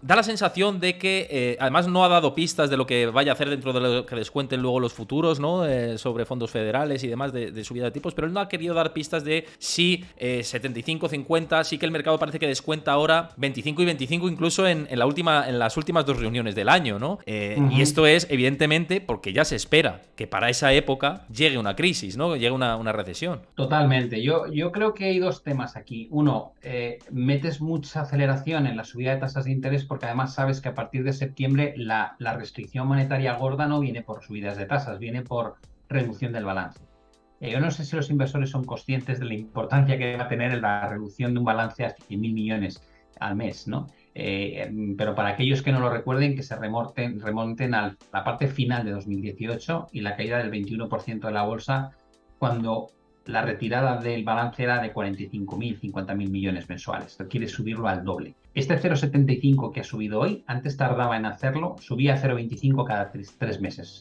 da la sensación de que, además además no ha dado pistas de lo que vaya a hacer dentro de lo que descuenten luego los futuros, ¿no? Sobre fondos federales y demás de subida de tipos, pero él no ha querido dar pistas de si 75, 50, sí que el mercado parece que descuenta ahora 25 y 25 incluso en las últimas 2 reuniones del año, ¿no? Y esto es evidentemente porque ya se espera que para esa época llegue una crisis, ¿no? Llegue una recesión. Totalmente. Yo creo que hay dos temas aquí. Uno, metes mucha aceleración en la subida de tasas de interés porque además sabes que a partir de septiembre la restricción monetaria gorda no viene por subidas de tasas, viene por reducción del balance. Yo no sé si los inversores son conscientes de la importancia que va a tener la reducción de un balance hasta 100.000 millones al mes, ¿no? Pero para aquellos que no lo recuerden, que se remonten a la parte final de 2018 y la caída del 21% de la bolsa, cuando la retirada del balance era de 45.000, 50.000 millones mensuales. Quiere subirlo al doble. Este 0,75 que ha subido hoy, antes tardaba en hacerlo, subía a 0,25 cada 3 meses,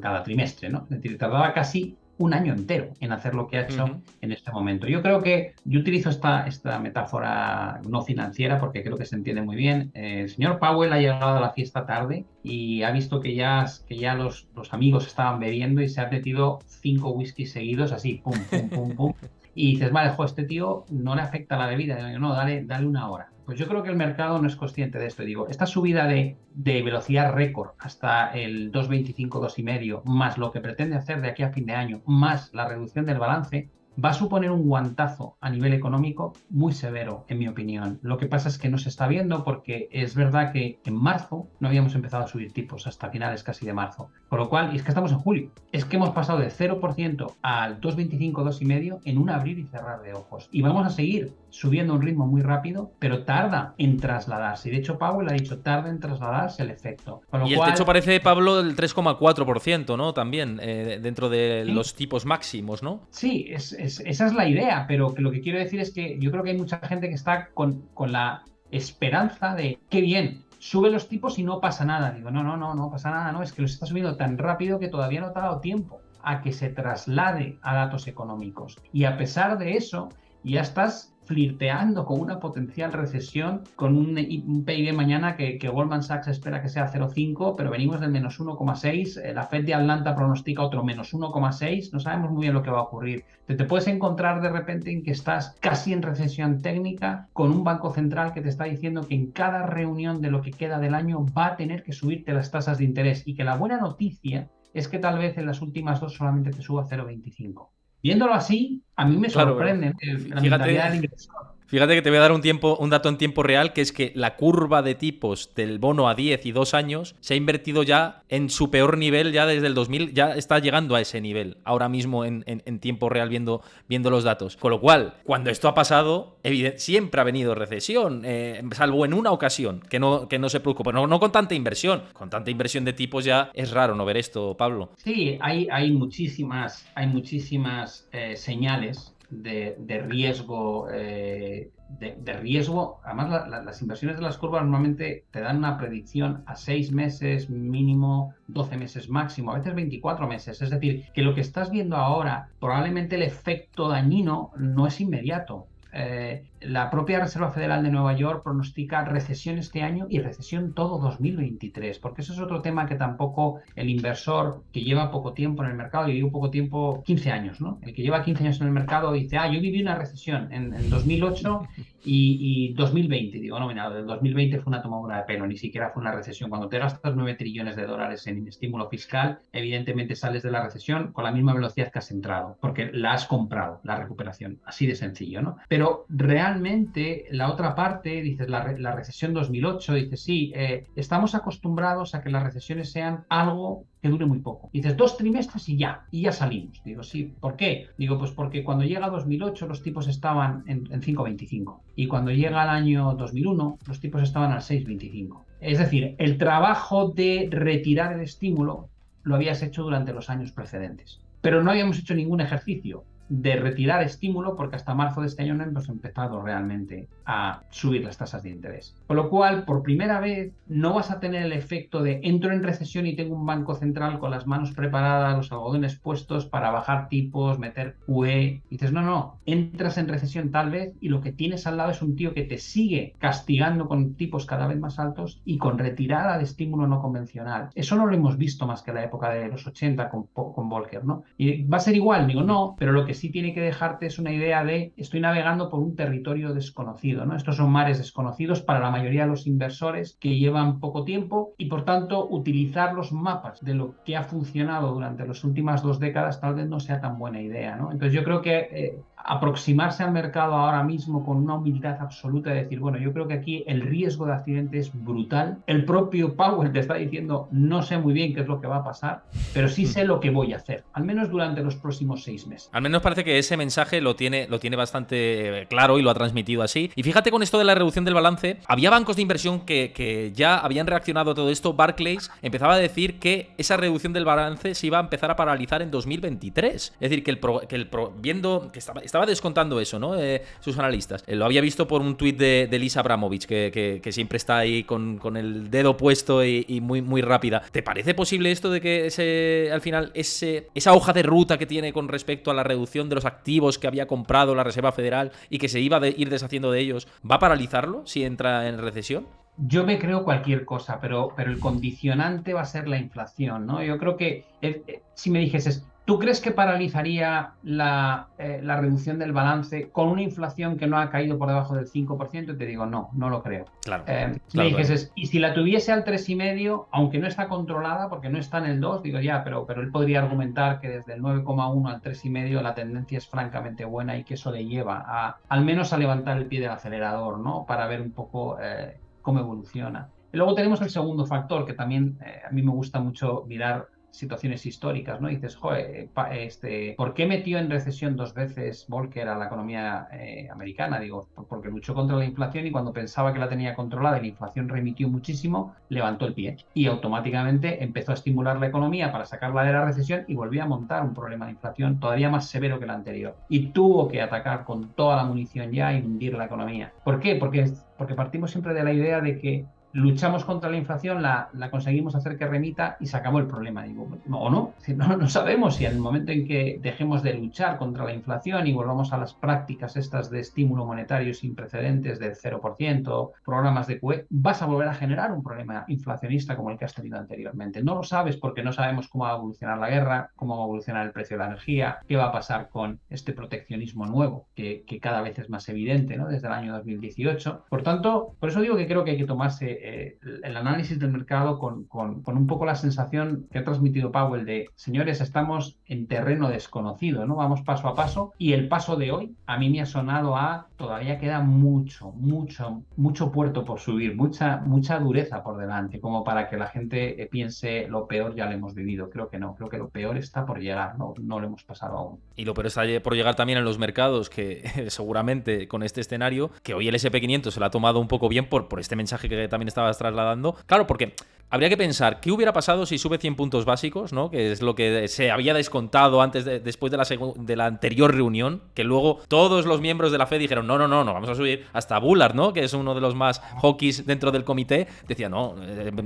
cada trimestre, ¿no? Es decir, tardaba casi un año entero en hacer lo que ha hecho en este momento. Yo creo que yo utilizo esta metáfora no financiera porque creo que se entiende muy bien. El señor Powell ha llegado a la fiesta tarde y ha visto que ya los amigos estaban bebiendo y se ha metido 5 whiskies seguidos, así, pum, pum, pum, pum. Y dices, vale, este tío no le afecta la bebida. No, dale una hora. Pues yo creo que el mercado no es consciente de esto. Digo, esta subida de velocidad récord hasta el 2,25, 2,5, más lo que pretende hacer de aquí a fin de año, más la reducción del balance, va a suponer un guantazo a nivel económico muy severo, en mi opinión. Lo que pasa es que no se está viendo porque es verdad que en marzo no habíamos empezado a subir tipos hasta finales casi de marzo. Con lo cual, y es que estamos en julio, es que hemos pasado del 0% al 2,25, 2,5 en un abrir y cerrar de ojos. Y vamos a seguir subiendo a un ritmo muy rápido, pero tarda en trasladarse. Y de hecho, Powell ha dicho, tarda en trasladarse el efecto. Y el techo parece, Pablo, del 3,4%, ¿no? También, dentro de los tipos máximos, ¿no? Sí, esa es la idea, pero que lo que quiero decir es que yo creo que hay mucha gente que está con la esperanza de, qué bien, sube los tipos y no pasa nada. Digo, no pasa nada, no, es que los está subiendo tan rápido que todavía no te ha dado tiempo a que se traslade a datos económicos. Y a pesar de eso, ya estás flirteando con una potencial recesión, con un PIB mañana que Goldman Sachs espera que sea 0,5, pero venimos del menos 1,6, la Fed de Atlanta pronostica otro menos 1,6, no sabemos muy bien lo que va a ocurrir. Te puedes encontrar de repente en que estás casi en recesión técnica con un banco central que te está diciendo que en cada reunión de lo que queda del año va a tener que subirte las tasas de interés y que la buena noticia es que tal vez en las últimas 2 solamente te suba 0,25. Viéndolo así, a mí me sorprende la mentalidad del inversor. Fíjate que te voy a dar un dato en tiempo real, que es que la curva de tipos del bono a 10 y 2 años se ha invertido ya en su peor nivel ya desde el 2000, ya está llegando a ese nivel, ahora mismo en tiempo real viendo los datos. Con lo cual, cuando esto ha pasado, siempre ha venido recesión, salvo en una ocasión, que no se produjo, pero no con tanta inversión. Con tanta inversión de tipos ya es raro no ver esto, Pablo. Sí, hay muchísimas señales de riesgo, de riesgo. Además, las inversiones de las curvas normalmente te dan una predicción a 6 meses mínimo, 12 meses máximo, a veces 24 meses. Es decir, que lo que estás viendo ahora, probablemente el efecto dañino no es inmediato. La propia Reserva Federal de Nueva York pronostica recesión este año y recesión todo 2023, porque eso es otro tema que tampoco el inversor que lleva poco tiempo en el mercado, yo llevo poco tiempo, 15 años, ¿no? El que lleva 15 años en el mercado dice, yo viví una recesión en 2008 y 2020. Digo, no, mira, el 2020 fue una tomadura de pelo, ni siquiera fue una recesión. Cuando te gastas 9 trillones de dólares en estímulo fiscal, evidentemente sales de la recesión con la misma velocidad que has entrado, porque la has comprado, la recuperación, así de sencillo, ¿no? Pero realmente la otra parte, dices, la recesión 2008, dices, sí, estamos acostumbrados a que las recesiones sean algo que dure muy poco. Dices, 2 trimestres y ya salimos. Digo, sí, ¿por qué? Digo, pues porque cuando llega 2008 los tipos estaban en 5,25 y cuando llega el año 2001 los tipos estaban al 6,25. Es decir, el trabajo de retirar el estímulo lo habías hecho durante los años precedentes, pero no habíamos hecho ningún ejercicio de retirar estímulo, porque hasta marzo de este año no hemos empezado realmente a subir las tasas de interés. Con lo cual, por primera vez, no vas a tener el efecto de entro en recesión y tengo un banco central con las manos preparadas, los algodones puestos para bajar tipos, meter QE. Y dices, no, entras en recesión tal vez y lo que tienes al lado es un tío que te sigue castigando con tipos cada vez más altos y con retirada de estímulo no convencional. Eso no lo hemos visto más que en la época de los 80 con Volcker, ¿no? Y va a ser igual, digo, no, pero lo que sí tiene que dejarte es una idea de estoy navegando por un territorio desconocido, ¿no? Estos son mares desconocidos para la mayoría de los inversores que llevan poco tiempo y por tanto utilizar los mapas de lo que ha funcionado durante las últimas 2 décadas tal vez no sea tan buena idea, ¿no? Entonces yo creo que aproximarse al mercado ahora mismo con una humildad absoluta de decir, bueno, yo creo que aquí el riesgo de accidente es brutal. El propio Powell te está diciendo, no sé muy bien qué es lo que va a pasar, pero sí sé lo que voy a hacer, al menos durante los próximos 6 meses. Al menos parece que ese mensaje lo tiene bastante claro y lo ha transmitido así. Y fíjate con esto de la reducción del balance, había bancos de inversión que ya habían reaccionado a todo esto. Barclays empezaba a decir que esa reducción del balance se iba a empezar a paralizar en 2023. Es decir, viendo que estaba descontando eso, ¿no? Sus analistas. Lo había visto por un tuit de Lisa Abramovich, que siempre está ahí con el dedo puesto y muy, muy rápida. ¿Te parece posible esto de que al final esa hoja de ruta que tiene con respecto a la reducción de los activos que había comprado la Reserva Federal y que se iba a ir deshaciendo de ellos, va a paralizarlo si entra en recesión? Yo me creo cualquier cosa, pero el condicionante va a ser la inflación, ¿no? Yo creo que si me dijeses, ¿tú crees que paralizaría la reducción del balance con una inflación que no ha caído por debajo del 5%? Te digo, no lo creo. Claro. Si me dijeses, y si la tuviese al 3,5, aunque no está controlada, porque no está en el 2, digo ya, pero él podría argumentar que desde el 9,1 al 3,5 la tendencia es francamente buena y que eso le lleva al menos a levantar el pie del acelerador, ¿no? Para ver un poco cómo evoluciona. Y luego tenemos el segundo factor, que también a mí me gusta mucho mirar situaciones históricas, ¿no? Y dices, joder, ¿por qué metió en recesión 2 veces Volcker a la economía americana? Digo, porque luchó contra la inflación y cuando pensaba que la tenía controlada y la inflación remitió muchísimo, levantó el pie y automáticamente empezó a estimular la economía para sacarla de la recesión y volvió a montar un problema de inflación todavía más severo que el anterior. Y tuvo que atacar con toda la munición ya y hundir la economía. ¿Por qué? Porque partimos siempre de la idea de que luchamos contra la inflación, la conseguimos hacer que remita y se acabó el problema. Digo, o no, no sabemos si en el momento en que dejemos de luchar contra la inflación y volvamos a las prácticas estas de estímulo monetario sin precedentes del 0%, programas de QE, vas a volver a generar un problema inflacionista como el que has tenido anteriormente. No lo sabes porque no sabemos cómo va a evolucionar la guerra, cómo va a evolucionar el precio de la energía, qué va a pasar con este proteccionismo nuevo que cada vez es más evidente, ¿no? Desde el año 2018. Por tanto, por eso digo que creo que hay que tomarse el análisis del mercado con un poco la sensación que ha transmitido Powell de, señores, estamos en terreno desconocido, ¿no? Vamos paso a paso y el paso de hoy a mí me ha sonado a todavía queda mucho puerto por subir, mucha dureza por delante, como para que la gente piense lo peor ya lo hemos vivido. Creo que no, creo que lo peor está por llegar, no lo hemos pasado aún. Y lo peor está por llegar también en los mercados, que seguramente con este escenario, que hoy el SP500 se lo ha tomado un poco bien por este mensaje que también estabas trasladando. Claro, porque habría que pensar qué hubiera pasado si sube 100 puntos básicos, ¿no? Que es lo que se había descontado después de la anterior reunión, que luego todos los miembros de la Fed dijeron, no, vamos a subir. Hasta Bullard, ¿no? Que es uno de los más hawkish dentro del comité, decía, no,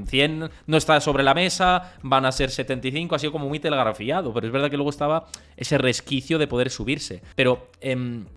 100 no está sobre la mesa, van a ser 75, ha sido como muy telegrafiado, pero es verdad que luego estaba ese resquicio de poder subirse. Pero,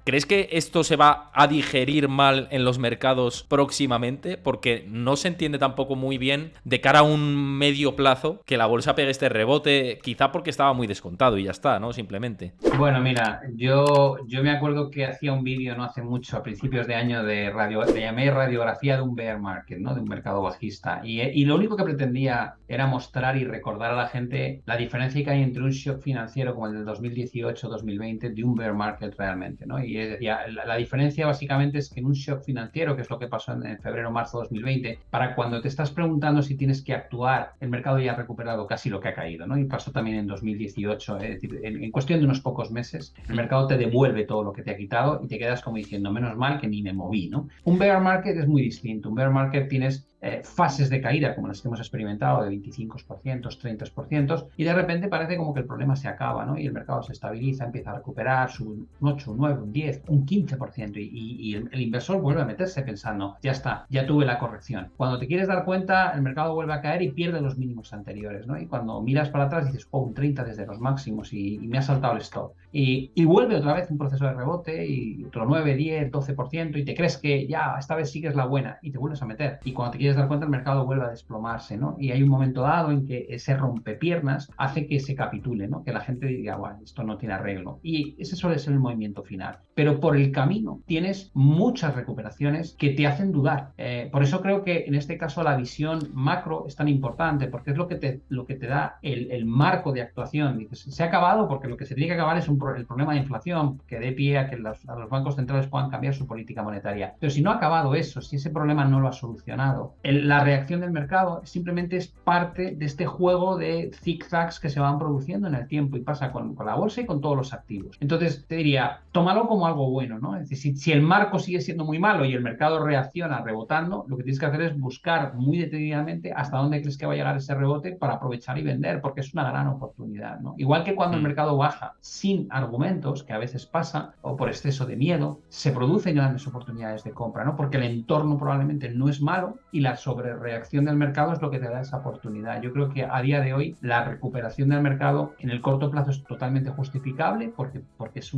¿crees que esto se va a digerir mal en los mercados próximamente? Porque no se entiende tampoco muy bien de cara a un medio plazo que la bolsa pegue este rebote, quizá porque estaba muy descontado y ya está, ¿no? Simplemente. Bueno, mira, yo me acuerdo que hacía un vídeo no hace mucho, a principios de año, le llamé radiografía de un bear market, ¿no? De un mercado bajista. Y lo único que pretendía era mostrar y recordar a la gente la diferencia que hay entre un shock financiero como el del 2018-2020 de un bear market realmente, ¿no? Y la diferencia básicamente es que en un shock financiero, que es lo que pasó en febrero-marzo 2020, para cuando te estás preguntando si tienes que actuar, el mercado ya ha recuperado casi lo que ha caído, ¿no? Y pasó también en 2018, es decir, en cuestión de unos pocos meses, el mercado te devuelve todo lo que te ha quitado y te quedas como diciendo, menos mal que ni me moví, ¿no? Un bear market es muy distinto. Un bear market tienes fases de caída como las que hemos experimentado de 25%, 30%, y de repente parece como que el problema se acaba, ¿no? Y el mercado se estabiliza, empieza a recuperar, sube un 8, un 9, un 10, un 15%, y el inversor vuelve a meterse pensando, ya está, ya tuve la corrección. Cuando te quieres dar cuenta, el mercado vuelve a caer y pierde los mínimos anteriores, ¿no? Y cuando miras para atrás dices, oh, un 30 desde los máximos y me ha saltado el stop. Y vuelve otra vez un proceso de rebote y otro 9, 10, 12%, y te crees que ya esta vez sigues la buena y te vuelves a meter. Y cuando te quieres dar cuenta, el mercado vuelve a desplomarse, ¿no? Y hay un momento dado en que ese rompepiernas hace que se capitule, ¿no? Que la gente diga, bueno, esto no tiene arreglo. Y ese suele ser el movimiento final. Pero por el camino tienes muchas recuperaciones que te hacen dudar. Por eso creo que en este caso la visión macro es tan importante, porque es lo que te da el marco de actuación. Dices, se ha acabado porque lo que se tiene que acabar es el problema de inflación, que dé pie a que los bancos centrales puedan cambiar su política monetaria. Pero si no ha acabado eso, si ese problema no lo ha solucionado, la reacción del mercado simplemente es parte de este juego de zigzags que se van produciendo en el tiempo, y pasa con la bolsa y con todos los activos. Entonces te diría, tómalo como algo bueno, ¿no? Es decir, si el marco sigue siendo muy malo y el mercado reacciona rebotando, lo que tienes que hacer es buscar muy detenidamente hasta dónde crees que va a llegar ese rebote para aprovechar y vender, porque es una gran oportunidad, ¿no? Igual que cuando el mercado baja sin argumentos, que a veces pasa, o por exceso de miedo, se producen grandes oportunidades de compra, ¿no? Porque el entorno probablemente no es malo y la sobrereacción del mercado es lo que te da esa oportunidad. Yo creo que a día de hoy la recuperación del mercado en el corto plazo es totalmente justificable porque es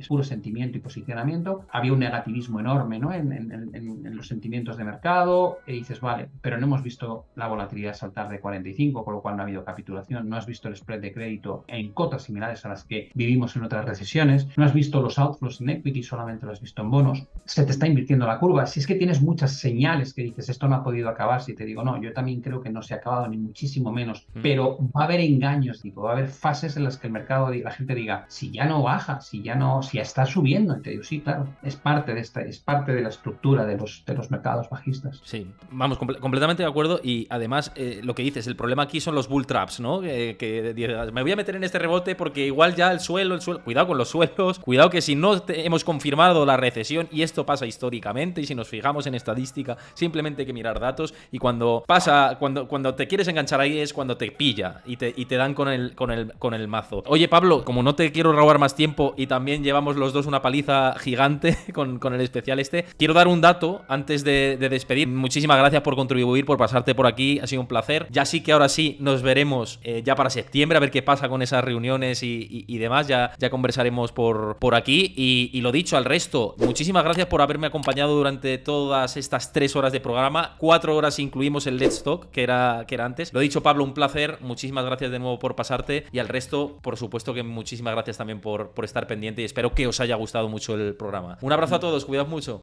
puro sentimiento y posicionamiento. Había un negativismo enorme, ¿no? en los sentimientos de mercado, y dices, vale, pero no hemos visto la volatilidad saltar de 45, con lo cual no ha habido capitulación, no has visto el spread de crédito en cotas similares a las que vivimos en otras recesiones, no has visto los outflows en equity, solamente lo has visto en bonos, se te está invirtiendo la curva. Si es que tienes muchas señales que dices, esto no ha podido acabar, si te digo, no, yo también creo que no se ha acabado, ni muchísimo menos, pero va a haber engaños, digo, va a haber fases en las que el mercado, la gente diga, si ya no baja, si ya está subiendo, y te digo, sí, claro, es parte de la estructura de los mercados bajistas. Sí, vamos, completamente de acuerdo. Y además, lo que dices, el problema aquí son los bull traps, ¿no? Que digas, me voy a meter en este rebote porque igual ya el suelo, cuidado con los suelos, cuidado que si no hemos confirmado la recesión, y esto pasa históricamente, y si nos fijamos en estadística, simplemente hay que mirar datos, y cuando te quieres enganchar ahí es cuando te pilla y te dan con el mazo. Oye, Pablo, como no te quiero robar más tiempo y también llevamos los dos una paliza gigante con el especial quiero dar un dato antes de despedir. Muchísimas gracias por contribuir, por pasarte por aquí, ha sido un placer. Ya sí que ahora sí nos veremos ya para septiembre, a ver qué pasa con esas reuniones y demás, ya conversaremos por aquí. Y lo dicho, al resto, muchísimas gracias por haberme acompañado durante todas estas 3 horas de programa, 4 horas incluimos el Let's Talk, que era antes. Lo dicho, Pablo, un placer, muchísimas gracias de nuevo por pasarte, y al resto, por supuesto que muchísimas gracias también por estar pendiente, y espero que os haya gustado mucho el programa. Un abrazo a todos, cuidaos mucho.